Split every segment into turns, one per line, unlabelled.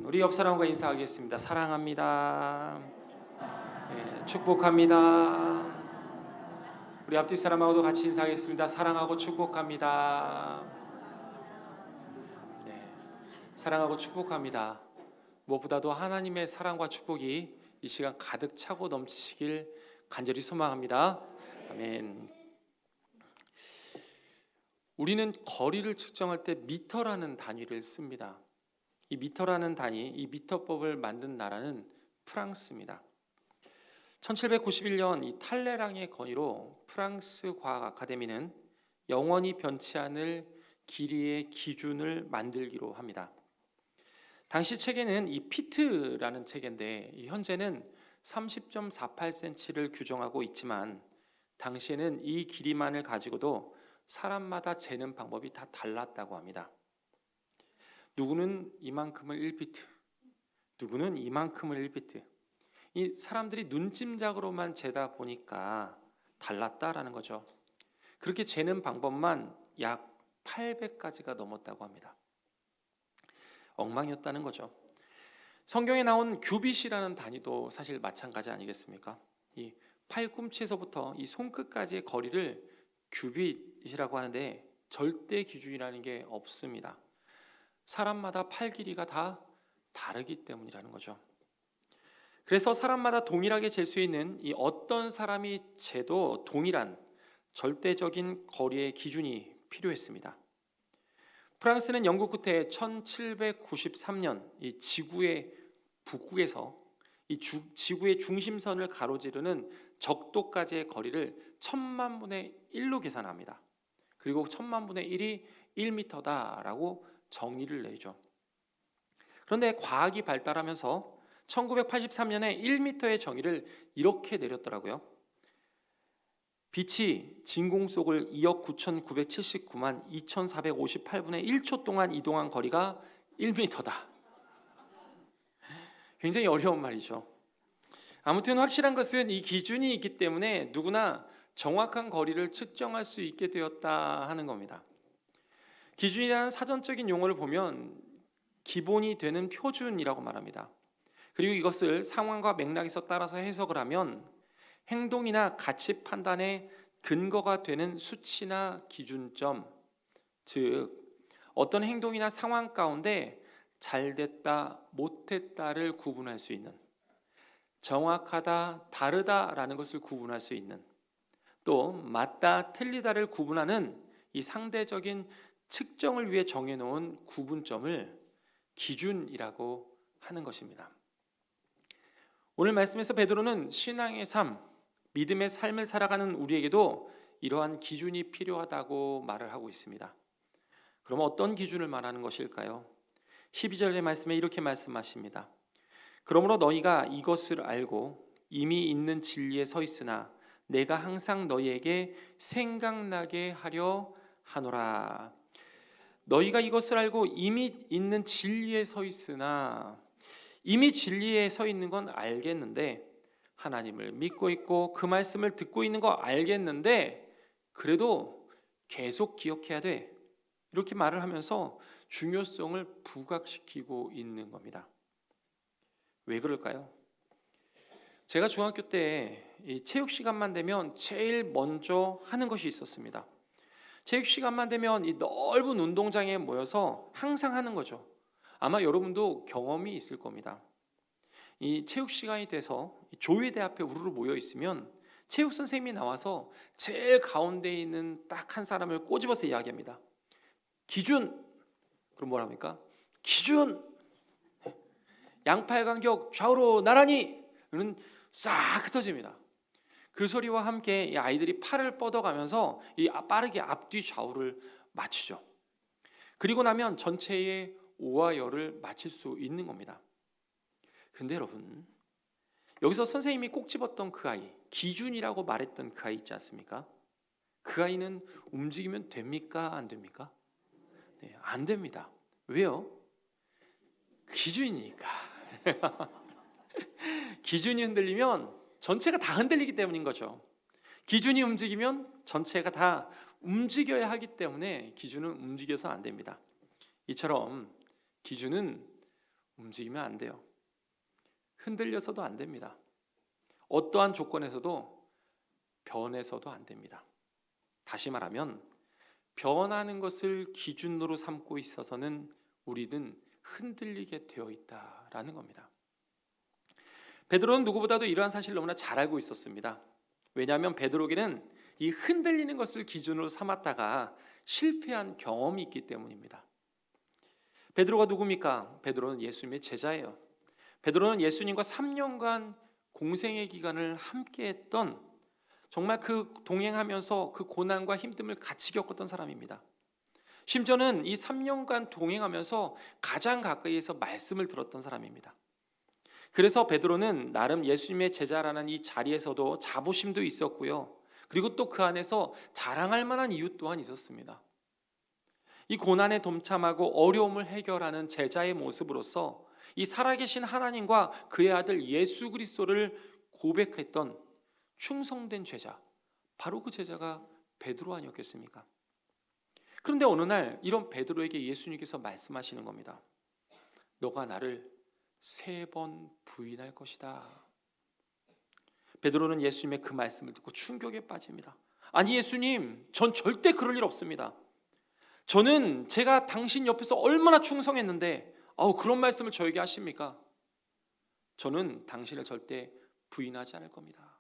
우리 옆 사람과 인사하겠습니다. 사랑합니다. 축복합니다. 우리 앞뒤 사람하고도 같이 인사하겠습니다. 사랑하고 축복합니다. 네, 사랑하고 축복합니다. 무엇보다도 하나님의 사랑과 축복이 이 시간 가득 차고 넘치시길 간절히 소망합니다. 아멘. 우리는 거리를 측정할 때 미터라는 단위를 씁니다. 이 미터라는 단위, 이 미터법을 만든 나라는 프랑스입니다. 1791년 이 탈레랑의 건의로 프랑스 과학 아카데미는 영원히 변치 않을 길이의 기준을 만들기로 합니다. 당시 체계는 이 피트라는 체계인데 현재는 30.48cm를 규정하고 있지만 당시에는 이 길이만을 가지고도 사람마다 재는 방법이 다 달랐다고 합니다. 누구는 이만큼을 1피트, 누구는 이만큼을 1피트. 이 사람들이 눈짐작으로만 재다 보니까 달랐다라는 거죠. 그렇게 재는 방법만 약 800가지가 넘었다고 합니다. 엉망이었다는 거죠. 성경에 나온 규빗이라는 단위도 사실 마찬가지 아니겠습니까? 이 팔꿈치에서부터 이 손끝까지의 거리를 규빗이라고 하는데 절대 기준이라는 게 없습니다. 사람마다 팔 길이가 다 다르기 때문이라는 거죠. 그래서 사람마다 동일하게 잴 수 있는 이 어떤 사람이 재도 동일한 절대적인 거리의 기준이 필요했습니다. 프랑스는 영국 끝에 1793년 이 지구의 북극에서 이 지구의 중심선을 가로지르는 적도까지의 거리를 1000만분의 1로 계산합니다. 그리고 1000만분의 1이 1m다라고 정의를 내죠. 그런데 과학이 발달하면서 1983년에 1m의 정의를 이렇게 내렸더라고요. 빛이 진공 속을 2억 9,979만 2,458분의 1초 동안 이동한 거리가 1m다. 굉장히 어려운 말이죠. 아무튼 확실한 것은 이 기준이 있기 때문에 누구나 정확한 거리를 측정할 수 있게 되었다 하는 겁니다. 기준이라는 사전적인 용어를 보면 기본이 되는 표준이라고 말합니다. 그리고 이것을 상황과 맥락에서 따라서 해석을 하면 행동이나 가치 판단의 근거가 되는 수치나 기준점, 즉 어떤 행동이나 상황 가운데 잘됐다, 못했다를 구분할 수 있는, 정확하다, 다르다라는 것을 구분할 수 있는, 또 맞다, 틀리다를 구분하는 이 상대적인 측정을 위해 정해놓은 구분점을 기준이라고 하는 것입니다. 오늘 말씀에서 베드로는 신앙의 삶, 믿음의 삶을 살아가는 우리에게도 이러한 기준이 필요하다고 말을 하고 있습니다. 그럼 어떤 기준을 말하는 것일까요? 12절의 말씀에 이렇게 말씀하십니다. 그러므로 너희가 이것을 알고 이미 있는 진리에 서 있으나 내가 항상 너희에게 생각나게 하려 하노라. 너희가 이것을 알고 이미 있는 진리에 서 있으나, 이미 진리에 서 있는 건 알겠는데, 하나님을 믿고 있고 그 말씀을 듣고 있는 거 알겠는데 그래도 계속 기억해야 돼, 이렇게 말을 하면서 중요성을 부각시키고 있는 겁니다. 왜 그럴까요? 제가 중학교 때 이 체육 시간만 되면 제일 먼저 하는 것이 있었습니다. 체육 시간만 되면 이 넓은 운동장에 모여서 항상 하는 거죠. 아마 여러분도 경험이 있을 겁니다. 이 체육 시간이 돼서 조회대 앞에 우르르 모여 있으면 체육 선생님이 나와서 제일 가운데 있는 딱 한 사람을 꼬집어서 이야기합니다. 기준! 그럼 뭐라 합니까? 기준! 양팔 간격 좌우로 나란히! 이는 싹 흩어집니다. 그 소리와 함께 이 아이들이 팔을 뻗어가면서 이 빠르게 앞뒤 좌우를 맞추죠. 그리고 나면 전체의 오와 열을 맞출 수 있는 겁니다. 근데 여러분, 여기서 선생님이 꼭 집었던 그 아이, 기준이라고 말했던 그 아이 있지 않습니까? 그 아이는 움직이면 됩니까? 안 됩니까? 네, 안 됩니다. 왜요? 기준이니까. 기준이 흔들리면 전체가 다 흔들리기 때문인 거죠. 기준이 움직이면 전체가 다 움직여야 하기 때문에 기준은 움직여서 안 됩니다. 이처럼 기준은 움직이면 안 돼요. 흔들려서도 안 됩니다. 어떠한 조건에서도 변해서도 안 됩니다. 다시 말하면 변하는 것을 기준으로 삼고 있어서는 우리는 흔들리게 되어 있다라는 겁니다. 베드로는 누구보다도 이러한 사실을 너무나 잘 알고 있었습니다. 왜냐하면 베드로에게는 이 흔들리는 것을 기준으로 삼았다가 실패한 경험이 있기 때문입니다. 베드로가 누굽니까? 베드로는 예수님의 제자예요. 베드로는 예수님과 3년간 공생의 기간을 함께했던, 정말 그 동행하면서 그 고난과 힘듦을 같이 겪었던 사람입니다. 심지어는 이 3년간 동행하면서 가장 가까이에서 말씀을 들었던 사람입니다. 그래서 베드로는 나름 예수님의 제자라는 이 자리에서도 자부심도 있었고요. 그리고 또 그 안에서 자랑할 만한 이유 또한 있었습니다. 이 고난에 동참하고 어려움을 해결하는 제자의 모습으로서 이 살아계신 하나님과 그의 아들 예수 그리스도를 고백했던 충성된 제자, 바로 그 제자가 베드로 아니었겠습니까? 그런데 어느 날 이런 베드로에게 예수님께서 말씀하시는 겁니다. 너가 나를 3번 부인할 것이다. 베드로는 예수님의 그 말씀을 듣고 충격에 빠집니다. 아니 예수님, 전 절대 그럴 일 없습니다. 저는 제가 당신 옆에서 얼마나 충성했는데 그런 말씀을 저에게 하십니까? 저는 당신을 절대 부인하지 않을 겁니다.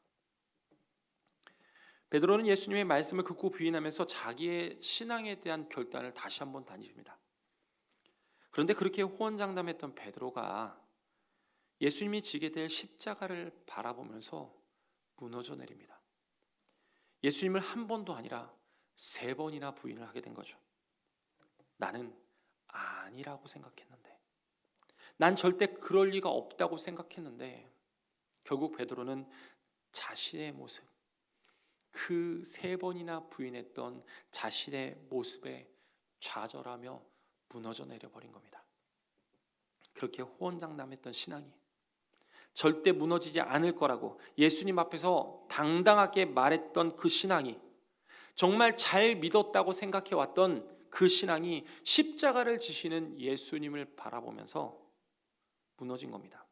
베드로는 예수님의 말씀을 듣고 부인하면서 자기의 신앙에 대한 결단을 다시 한번 다집니다. 그런데 그렇게 호언장담했던 베드로가 예수님이 지게 될 십자가를 바라보면서 무너져 내립니다. 예수님을 한 번도 아니라 3번이나 부인을 하게 된 거죠. 나는 아니라고 생각했는데, 난 절대 그럴 리가 없다고 생각했는데, 결국 베드로는 자신의 모습, 그 3번이나 부인했던 자신의 모습에 좌절하며 무너져 내려버린 겁니다. 그렇게 호언장담했던 신앙이, 절대 무너지지 않을 거라고 예수님 앞에서 당당하게 말했던 그 신앙이, 정말 잘 믿었다고 생각해왔던 그 신앙이 십자가를 지시는 예수님을 바라보면서 무너진 겁니다.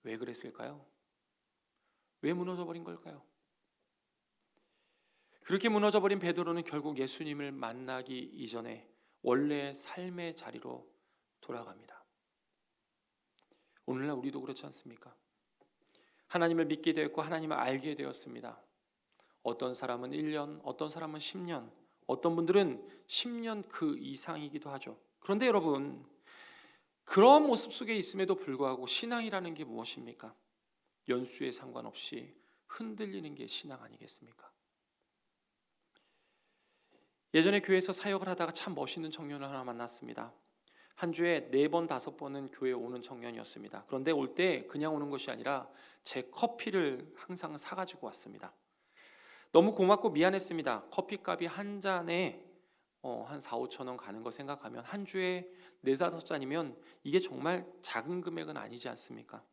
왜 그랬을까요? 왜 무너져버린 걸까요? 그렇게 무너져버린 베드로는 결국 예수님을 만나기 이전에 원래의 삶의 자리로 돌아갑니다. 오늘날 우리도 그렇지 않습니까? 하나님을 믿게 되었고 하나님을 알게 되었습니다. 어떤 사람은 1년, 어떤 사람은 10년, 어떤 분들은 10년 그 이상이기도 하죠. 그런데 여러분, 그런 모습 속에 있음에도 불구하고 신앙이라는 게 무엇입니까? 연수에 상관없이 흔들리는 게 신앙 아니겠습니까? 예전에 교회에서 사역을 하다가 참 멋있는 청년을 하나 만났습니다. 한 주에 4번, 5번은 교회에 오는 청년이었습니다. 그런데 올 때 그냥 오는 것이 아니라 제 커피를 항상 사가지고 왔습니다. 너무 고맙고 미안했습니다. 커피값이 한 잔에 한 4, 5천 원 가는 거 생각하면 한 주에 4, 5잔이면 이게 정말 작은 금액은 아니지 않습니까?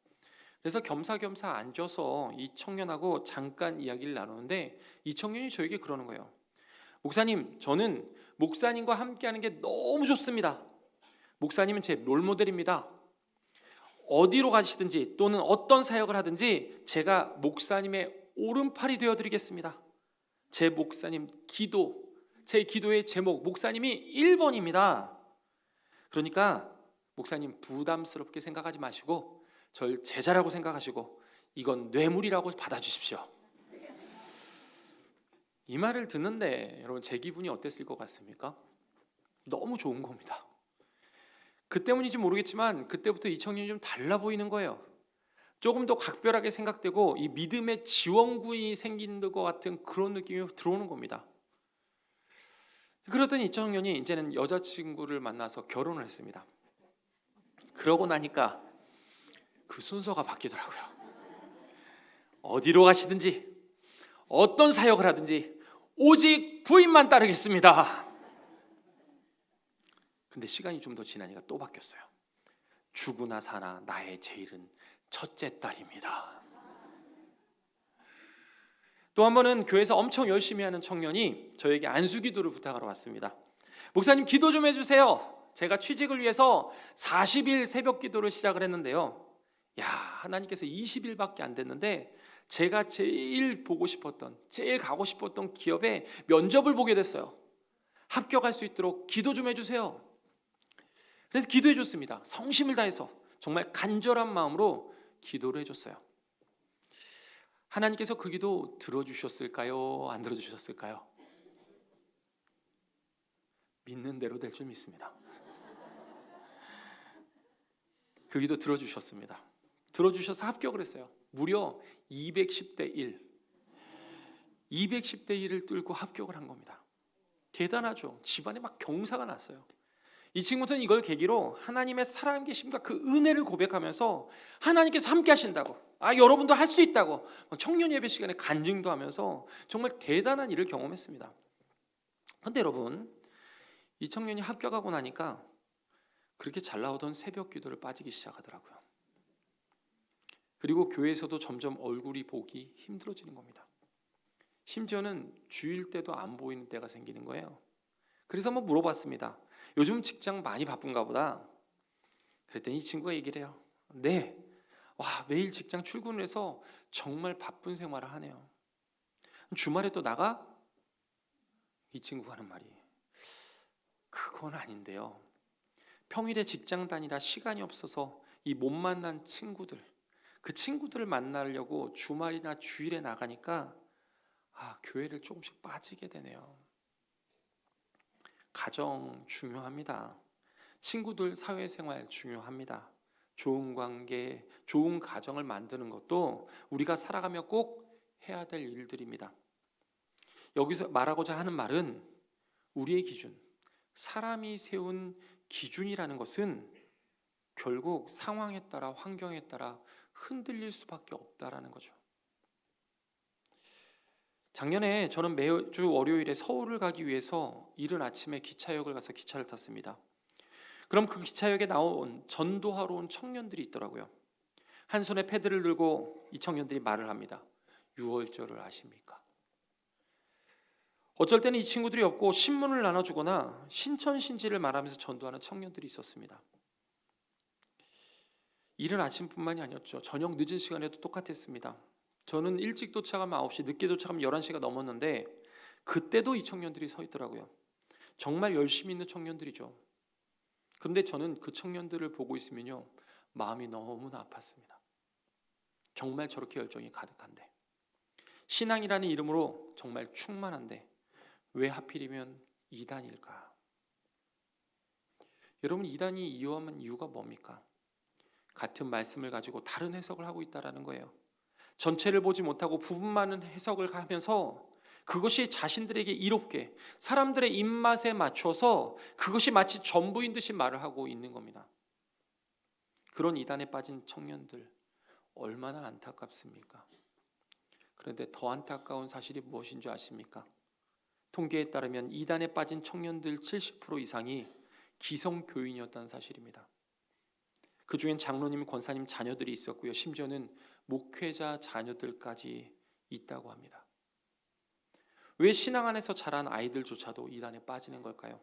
그래서 겸사겸사 앉아서 이 청년하고 잠깐 이야기를 나누는데 이 청년이 저에게 그러는 거예요. 목사님, 저는 목사님과 함께하는 게 너무 좋습니다. 목사님은 제 롤모델입니다. 어디로 가시든지 또는 어떤 사역을 하든지 제가 목사님의 오른팔이 되어드리겠습니다. 제 목사님 기도, 제 기도의 제목, 목사님이 1번입니다. 그러니까 목사님 부담스럽게 생각하지 마시고 절 제자라고 생각하시고 이건 뇌물이라고 받아주십시오. 이 말을 듣는데 여러분 제 기분이 어땠을 것 같습니까? 너무 좋은 겁니다. 그 때문인지 모르겠지만 그때부터 이 청년이 좀 달라 보이는 거예요. 조금 더 각별하게 생각되고 이 믿음의 지원군이 생긴 것 같은 그런 느낌이 들어오는 겁니다. 그러더니 이 청년이 이제는 여자친구를 만나서 결혼을 했습니다. 그러고 나니까 그 순서가 바뀌더라고요. 어디로 가시든지 어떤 사역을 하든지 오직 부인만 따르겠습니다. 근데 시간이 좀 더 지나니까 또 바뀌었어요. 죽으나 사나 나의 제일은 첫째 딸입니다. 또 한 번은 교회에서 엄청 열심히 하는 청년이 저에게 안수기도를 부탁하러 왔습니다. 목사님 기도 좀 해주세요. 제가 취직을 위해서 40일 새벽 기도를 시작을 했는데요. 야, 하나님께서 20일밖에 안 됐는데 제가 제일 보고 싶었던, 제일 가고 싶었던 기업에 면접을 보게 됐어요. 합격할 수 있도록 기도 좀 해주세요. 그래서 기도해 줬습니다. 성심을 다해서 정말 간절한 마음으로 기도를 해줬어요. 하나님께서 그 기도 들어주셨을까요? 안 들어주셨을까요? 믿는 대로 될 줄 믿습니다. 그 기도 들어주셨습니다. 들어주셔서 합격을 했어요. 무려 210대 1, 210대 1을 뚫고 합격을 한 겁니다. 대단하죠. 집안에 막 경사가 났어요. 이 친구들은 이걸 계기로 하나님의 살아계심과 그 은혜를 고백하면서 하나님께서 함께 하신다고, 여러분도 할 수 있다고 청년 예배 시간에 간증도 하면서 정말 대단한 일을 경험했습니다. 그런데 여러분, 이 청년이 합격하고 나니까 그렇게 잘 나오던 새벽 기도를 빠지기 시작하더라고요. 그리고 교회에서도 점점 얼굴이 보기 힘들어지는 겁니다. 심지어는 주일 때도 안 보이는 때가 생기는 거예요. 그래서 한번 물어봤습니다. 요즘 직장 많이 바쁜가 보다. 그랬더니 이 친구가 얘기를 해요. 네, 매일 직장 출근을 해서 정말 바쁜 생활을 하네요. 주말에 또 나가? 이 친구가 하는 말이, 그건 아닌데요. 평일에 직장 다니라 시간이 없어서 이 못 만난 친구들, 그 친구들을 만나려고 주말이나 주일에 나가니까 교회를 조금씩 빠지게 되네요. 가정 중요합니다. 친구들, 사회생활 중요합니다. 좋은 관계, 좋은 가정을 만드는 것도 우리가 살아가며 꼭 해야 될 일들입니다. 여기서 말하고자 하는 말은 우리의 기준, 사람이 세운 기준이라는 것은 결국 상황에 따라, 환경에 따라 흔들릴 수밖에 없다라는 거죠. 작년에 저는 매주 월요일에 서울을 가기 위해서 이른 아침에 기차역을 가서 기차를 탔습니다. 그럼 그 기차역에 나온 전도하러 온 청년들이 있더라고요. 한 손에 패드를 들고 이 청년들이 말을 합니다. 유월절을 아십니까? 어쩔 때는 이 친구들이 없고 신문을 나눠주거나 신천신지를 말하면서 전도하는 청년들이 있었습니다. 이른 아침뿐만이 아니었죠. 저녁 늦은 시간에도 똑같았습니다. 저는 일찍 도착하면 9시, 늦게 도착하면 11시가 넘었는데 그때도 이 청년들이 서 있더라고요. 정말 열심히 있는 청년들이죠. 그런데 저는 그 청년들을 보고 있으면요, 마음이 너무나 아팠습니다. 정말 저렇게 열정이 가득한데, 신앙이라는 이름으로 정말 충만한데 왜 하필이면 이단일까? 여러분, 이단이 이용한 이유가 뭡니까? 같은 말씀을 가지고 다른 해석을 하고 있다는 거예요. 전체를 보지 못하고 부분만은 해석을 하면서 그것이 자신들에게 이롭게 사람들의 입맛에 맞춰서 그것이 마치 전부인 듯이 말을 하고 있는 겁니다. 그런 이단에 빠진 청년들 얼마나 안타깝습니까? 그런데 더 안타까운 사실이 무엇인 줄 아십니까? 통계에 따르면 이단에 빠진 청년들 70% 이상이 기성교인이었다는 사실입니다. 그 중엔 장로님, 권사님 자녀들이 있었고요. 심지어는 목회자 자녀들까지 있다고 합니다. 왜 신앙 안에서 자란 아이들조차도 이단에 빠지는 걸까요?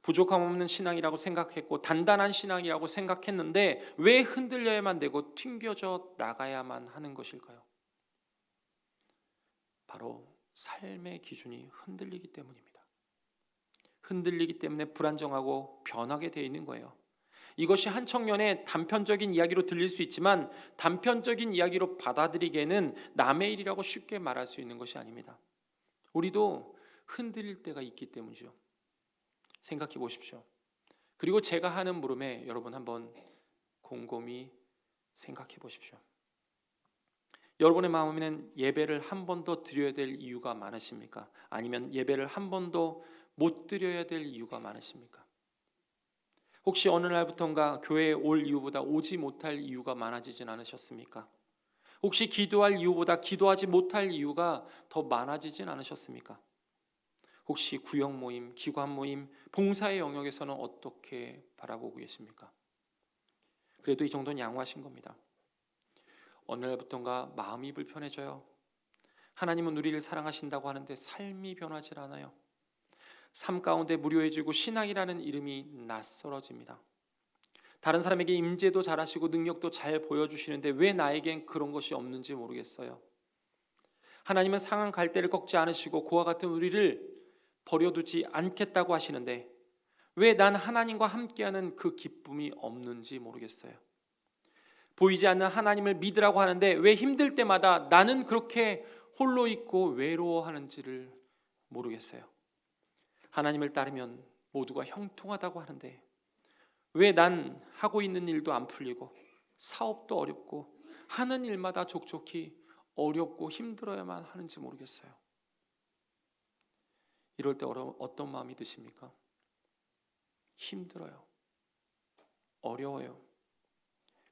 부족함 없는 신앙이라고 생각했고 단단한 신앙이라고 생각했는데 왜 흔들려야만 되고 튕겨져 나가야만 하는 것일까요? 바로 삶의 기준이 흔들리기 때문입니다. 흔들리기 때문에 불안정하고 변하게 되어 있는 거예요. 이것이 한 청년의 단편적인 이야기로 들릴 수 있지만 단편적인 이야기로 받아들이기에는 남의 일이라고 쉽게 말할 수 있는 것이 아닙니다. 우리도 흔들릴 때가 있기 때문이죠. 생각해 보십시오. 그리고 제가 하는 물음에 여러분 한번 곰곰이 생각해 보십시오. 여러분의 마음에는 예배를 한 번 더 드려야 될 이유가 많으십니까? 아니면 예배를 한 번 더 못 드려야 될 이유가 많으십니까? 혹시 어느 날부턴가 교회에 올 이유보다 오지 못할 이유가 많아지진 않으셨습니까? 혹시 기도할 이유보다 기도하지 못할 이유가 더 많아지진 않으셨습니까? 혹시 구역 모임, 기관 모임, 봉사의 영역에서는 어떻게 바라보고 계십니까? 그래도 이 정도는 양호하신 겁니다. 어느 날부턴가 마음이 불편해져요. 하나님은 우리를 사랑하신다고 하는데 삶이 변하질 않아요. 삶 가운데 무료해지고 신앙이라는 이름이 낯설어집니다. 다른 사람에게 임재도 잘하시고 능력도 잘 보여주시는데 왜 나에겐 그런 것이 없는지 모르겠어요. 하나님은 상한 갈대를 꺾지 않으시고 그와 같은 우리를 버려두지 않겠다고 하시는데 왜 난 하나님과 함께하는 그 기쁨이 없는지 모르겠어요. 보이지 않는 하나님을 믿으라고 하는데 왜 힘들 때마다 나는 그렇게 홀로 있고 외로워하는지를 모르겠어요. 하나님을 따르면 모두가 형통하다고 하는데 왜 난 하고 있는 일도 안 풀리고 사업도 어렵고 하는 일마다 족족히 어렵고 힘들어야만 하는지 모르겠어요. 이럴 때 어떤 마음이 드십니까? 힘들어요. 어려워요.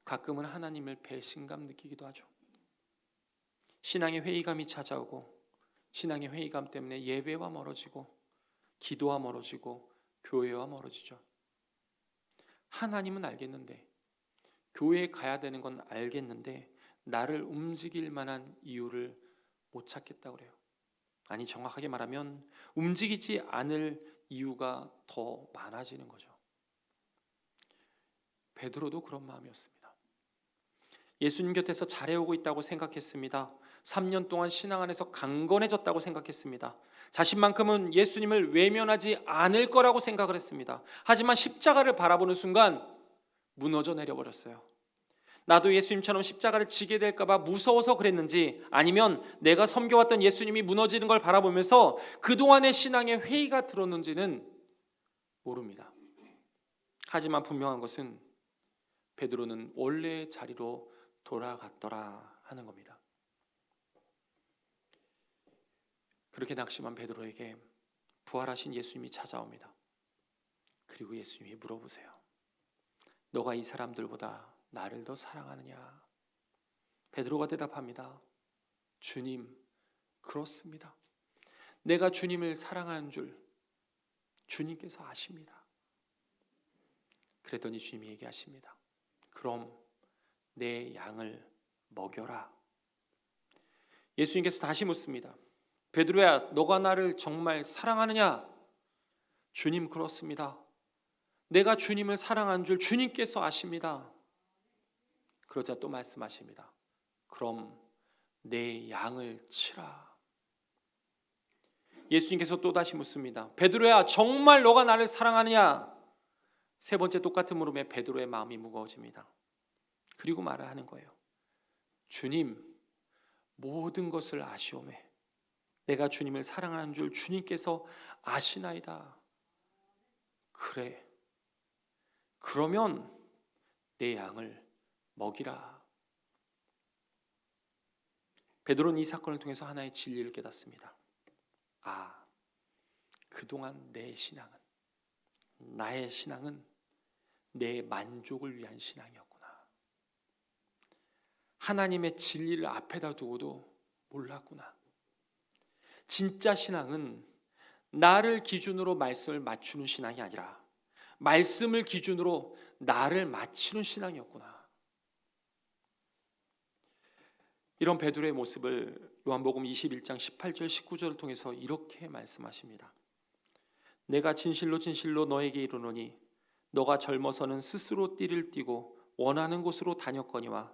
가끔은 하나님을 배신감 느끼기도 하죠. 신앙의 회의감이 찾아오고 신앙의 회의감 때문에 예배와 멀어지고 기도와 멀어지고 교회와 멀어지죠. 하나님은 알겠는데 교회에 가야 되는 건 알겠는데 나를 움직일 만한 이유를 못 찾겠다고 그래요. 아니 정확하게 말하면 움직이지 않을 이유가 더 많아지는 거죠. 베드로도 그런 마음이었습니다. 예수님 곁에서 잘해오고 있다고 생각했습니다. 3년 동안 신앙 안에서 강건해졌다고 생각했습니다. 자신만큼은 예수님을 외면하지 않을 거라고 생각을 했습니다. 하지만 십자가를 바라보는 순간 무너져 내려버렸어요. 나도 예수님처럼 십자가를 지게 될까 봐 무서워서 그랬는지 아니면 내가 섬겨왔던 예수님이 무너지는 걸 바라보면서 그동안의 신앙의 회의가 들었는지는 모릅니다. 하지만 분명한 것은 베드로는 원래의 자리로 돌아갔더라 하는 겁니다. 그렇게 낙심한 베드로에게 부활하신 예수님이 찾아옵니다. 그리고 예수님이 물어보세요. 너가 이 사람들보다 나를 더 사랑하느냐? 베드로가 대답합니다. 주님, 그렇습니다. 내가 주님을 사랑하는 줄 주님께서 아십니다. 그랬더니 주님이 얘기하십니다. 그럼 내 양을 먹여라. 예수님께서 다시 묻습니다. 베드로야, 너가 나를 정말 사랑하느냐? 주님, 그렇습니다. 내가 주님을 사랑하는 줄 주님께서 아십니다. 그러자 또 말씀하십니다. 그럼 내 양을 치라. 예수님께서 또 다시 묻습니다. 베드로야, 정말 너가 나를 사랑하느냐? 세 번째 똑같은 물음에 베드로의 마음이 무거워집니다. 그리고 말을 하는 거예요. 주님, 모든 것을 아시오매. 내가 주님을 사랑하는 줄 주님께서 아시나이다. 그래. 그러면 내 양을 먹이라. 베드로는 이 사건을 통해서 하나의 진리를 깨닫습니다. 아, 그동안 내 신앙은, 나의 신앙은 내 만족을 위한 신앙이었구나. 하나님의 진리를 앞에다 두고도 몰랐구나. 진짜 신앙은 나를 기준으로 말씀을 맞추는 신앙이 아니라 말씀을 기준으로 나를 맞추는 신앙이었구나. 이런 베드로의 모습을 요한복음 21장 18절 19절을 통해서 이렇게 말씀하십니다. 내가 진실로 진실로 너에게 이르노니 너가 젊어서는 스스로 띠를 띠고 원하는 곳으로 다녔거니와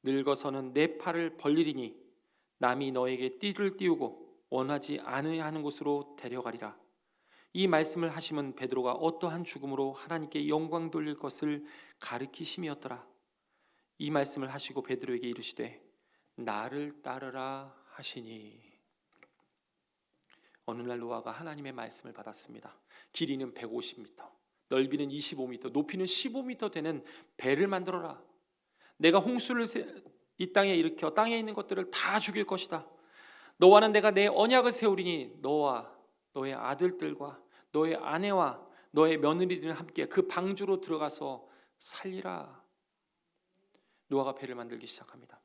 늙어서는 내 팔을 벌리리니 남이 너에게 띠를 띄우고 원하지 아니하는 곳으로 데려가리라. 이 말씀을 하심은 베드로가 어떠한 죽음으로 하나님께 영광 돌릴 것을 가르치심이었더라. 이 말씀을 하시고 베드로에게 이르시되 나를 따르라 하시니. 어느 날 노아가 하나님의 말씀을 받았습니다. 길이는 150m, 넓이는 25m, 높이는 15m 되는 배를 만들어라. 내가 홍수를 이 땅에 일으켜 땅에 있는 것들을 다 죽일 것이다. 너와는 내가 내 언약을 세우리니 너와 너의 아들들과 너의 아내와 너의 며느리들은 함께 그 방주로 들어가서 살리라. 노아가 배를 만들기 시작합니다.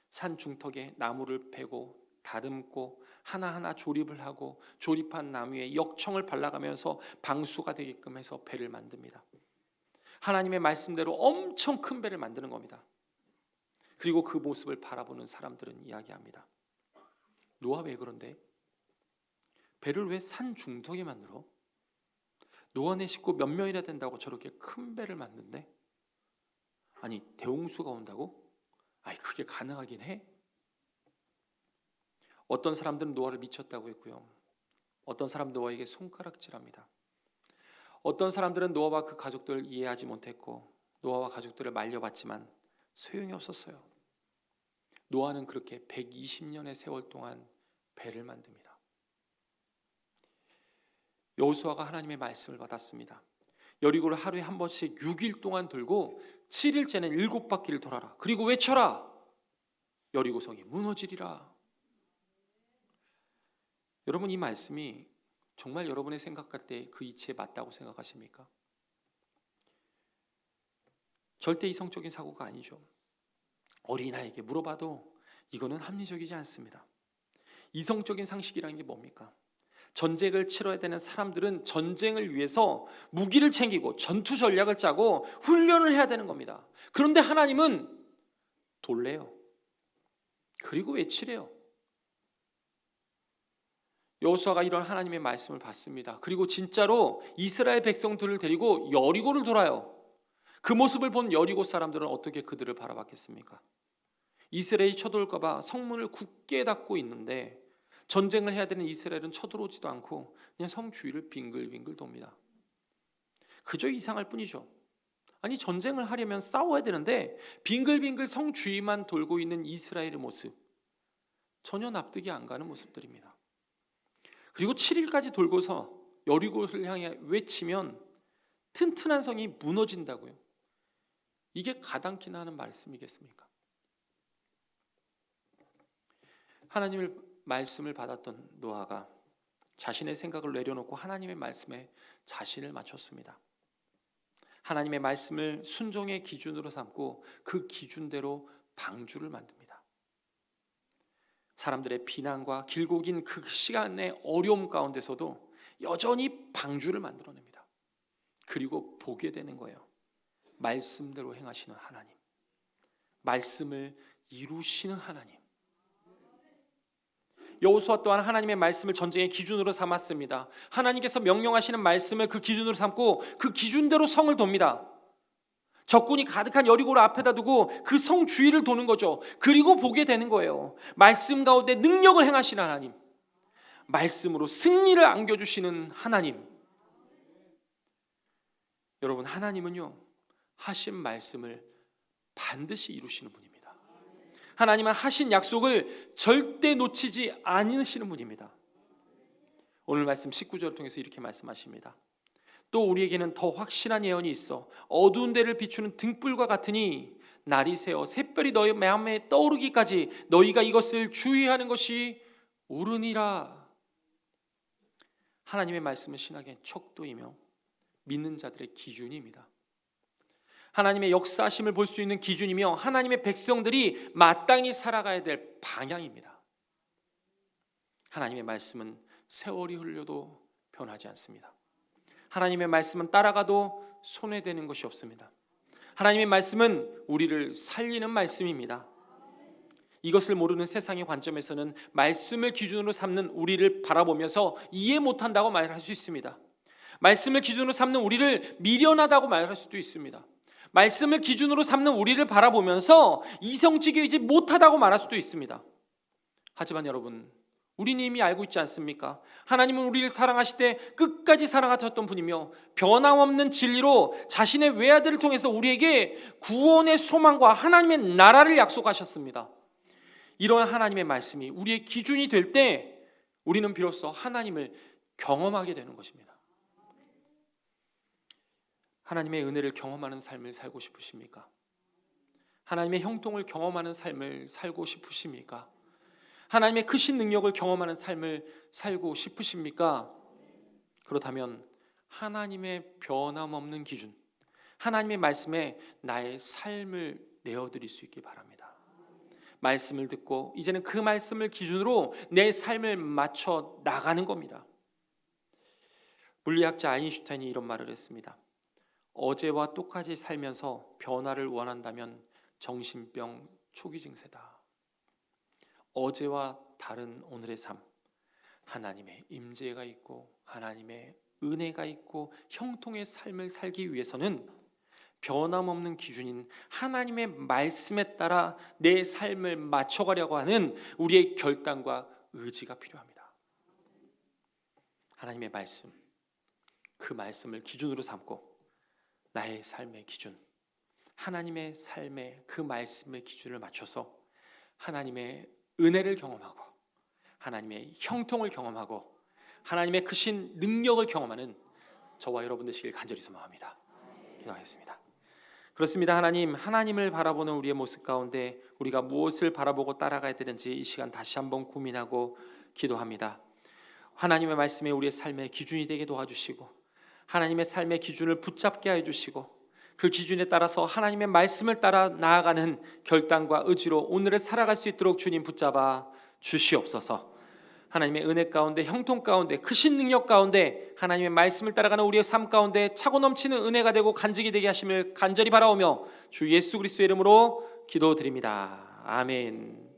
산 중턱에 나무를 베고 다듬고 하나하나 조립을 하고 조립한 나무에 역청을 발라가면서 방수가 되게끔 해서 배를 만듭니다. 하나님의 말씀대로 엄청 큰 배를 만드는 겁니다. 그리고 그 모습을 바라보는 사람들은 이야기합니다. 노아 왜 그런데? 배를 왜 산 중턱에 만들어? 노아네 식구 몇 명이나 된다고 저렇게 큰 배를 만든대? 아니 대홍수가 온다고? 아니 그게 가능하긴 해? 어떤 사람들은 노아를 미쳤다고 했고요. 어떤 사람 노아에게 손가락질합니다. 어떤 사람들은 노아와 그 가족들을 이해하지 못했고 노아와 가족들을 말려봤지만 소용이 없었어요. 노아는 그렇게 120년의 세월 동안 배를 만듭니다. 여호수아가 하나님의 말씀을 받았습니다. 여리고를 하루에 한 번씩 6일 동안 돌고 7일째는 7바퀴를 돌아라. 그리고 외쳐라. 여리고성이 무너지리라. 여러분 이 말씀이 정말 여러분의 생각할 때 그 이치에 맞다고 생각하십니까? 절대 이성적인 사고가 아니죠. 어린아이에게 물어봐도 이거는 합리적이지 않습니다. 이성적인 상식이라는 게 뭡니까? 전쟁을 치러야 되는 사람들은 전쟁을 위해서 무기를 챙기고 전투 전략을 짜고 훈련을 해야 되는 겁니다. 그런데 하나님은 돌래요. 그리고 외치래요. 여호수아가 이런 하나님의 말씀을 받습니다. 그리고 진짜로 이스라엘 백성들을 데리고 여리고를 돌아요. 그 모습을 본 여리고 사람들은 어떻게 그들을 바라봤겠습니까? 이스라엘이 쳐들어올까 봐 성문을 굳게 닫고 있는데 전쟁을 해야 되는 이스라엘은 쳐들어오지도 않고 그냥 성 주위를 빙글빙글 돕니다. 그저 이상할 뿐이죠. 아니 전쟁을 하려면 싸워야 되는데 빙글빙글 성 주위만 돌고 있는 이스라엘의 모습, 전혀 납득이 안 가는 모습들입니다. 그리고 7일까지 돌고서 여리고를 향해 외치면 튼튼한 성이 무너진다고요. 이게 가당키나 하는 말씀이겠습니까? 하나님의 말씀을 받았던 노아가 자신의 생각을 내려놓고 하나님의 말씀에 자신을 맞췄습니다. 하나님의 말씀을 순종의 기준으로 삼고 그 기준대로 방주를 만듭니다. 사람들의 비난과 길고 긴 그 시간의 어려움 가운데서도 여전히 방주를 만들어냅니다. 그리고 보게 되는 거예요. 말씀대로 행하시는 하나님, 말씀을 이루시는 하나님. 여호수아 또한 하나님의 말씀을 전쟁의 기준으로 삼았습니다. 하나님께서 명령하시는 말씀을 그 기준으로 삼고 그 기준대로 성을 돕니다. 적군이 가득한 여리고를 앞에다 두고 그 성 주위를 도는 거죠. 그리고 보게 되는 거예요. 말씀 가운데 능력을 행하시는 하나님, 말씀으로 승리를 안겨주시는 하나님. 여러분 하나님은요 하신 말씀을 반드시 이루시는 분입니다. 하나님은 하신 약속을 절대 놓치지 않으시는 분입니다. 오늘 말씀 19절을 통해서 이렇게 말씀하십니다. 또 우리에게는 더 확실한 예언이 있어 어두운 데를 비추는 등불과 같으니 날이 새어 샛별이 너희 마음에 떠오르기까지 너희가 이것을 주의하는 것이 옳으니라. 하나님의 말씀은 신학의 척도이며 믿는 자들의 기준입니다. 하나님의 역사하심을 볼 수 있는 기준이며 하나님의 백성들이 마땅히 살아가야 될 방향입니다. 하나님의 말씀은 세월이 흘려도 변하지 않습니다. 하나님의 말씀은 따라가도 손해되는 것이 없습니다. 하나님의 말씀은 우리를 살리는 말씀입니다. 이것을 모르는 세상의 관점에서는 말씀을 기준으로 삼는 우리를 바라보면서 이해 못한다고 말할 수 있습니다. 말씀을 기준으로 삼는 우리를 미련하다고 말할 수도 있습니다. 말씀을 기준으로 삼는 우리를 바라보면서 이성적이지 못하다고 말할 수도 있습니다. 하지만 여러분, 우리는 이미 알고 있지 않습니까? 하나님은 우리를 사랑하실 때 끝까지 사랑하셨던 분이며 변함없는 진리로 자신의 외아들을 통해서 우리에게 구원의 소망과 하나님의 나라를 약속하셨습니다. 이러한 하나님의 말씀이 우리의 기준이 될 때 우리는 비로소 하나님을 경험하게 되는 것입니다. 하나님의 은혜를 경험하는 삶을 살고 싶으십니까? 하나님의 형통을 경험하는 삶을 살고 싶으십니까? 하나님의 크신 능력을 경험하는 삶을 살고 싶으십니까? 그렇다면 하나님의 변함없는 기준, 하나님의 말씀에 나의 삶을 내어드릴 수 있기 바랍니다. 말씀을 듣고 이제는 그 말씀을 기준으로 내 삶을 맞춰 나가는 겁니다. 물리학자 아인슈타인이 이런 말을 했습니다. 어제와 똑같이 살면서 변화를 원한다면 정신병 초기 증세다. 어제와 다른 오늘의 삶, 하나님의 임재가 있고 하나님의 은혜가 있고 형통의 삶을 살기 위해서는 변함없는 기준인 하나님의 말씀에 따라 내 삶을 맞춰가려고 하는 우리의 결단과 의지가 필요합니다. 하나님의 말씀, 그 말씀을 기준으로 삼고 나의 삶의 기준, 하나님의 삶의 그 말씀의 기준을 맞춰서 하나님의 은혜를 경험하고 하나님의 형통을 경험하고 하나님의 크신 능력을 경험하는 저와 여러분 되시길 간절히 소망합니다. 기도하겠습니다. 그렇습니다. 하나님을 바라보는 우리의 모습 가운데 우리가 무엇을 바라보고 따라가야 되는지 이 시간 다시 한번 고민하고 기도합니다. 하나님의 말씀이 우리의 삶의 기준이 되게 도와주시고 하나님의 삶의 기준을 붙잡게 해주시고 그 기준에 따라서 하나님의 말씀을 따라 나아가는 결단과 의지로 오늘을 살아갈 수 있도록 주님 붙잡아 주시옵소서. 하나님의 은혜 가운데 형통 가운데 크신 능력 가운데 하나님의 말씀을 따라가는 우리의 삶 가운데 차고 넘치는 은혜가 되고 간직이 되게 하심을 간절히 바라오며 주 예수 그리스도의 이름으로 기도드립니다. 아멘.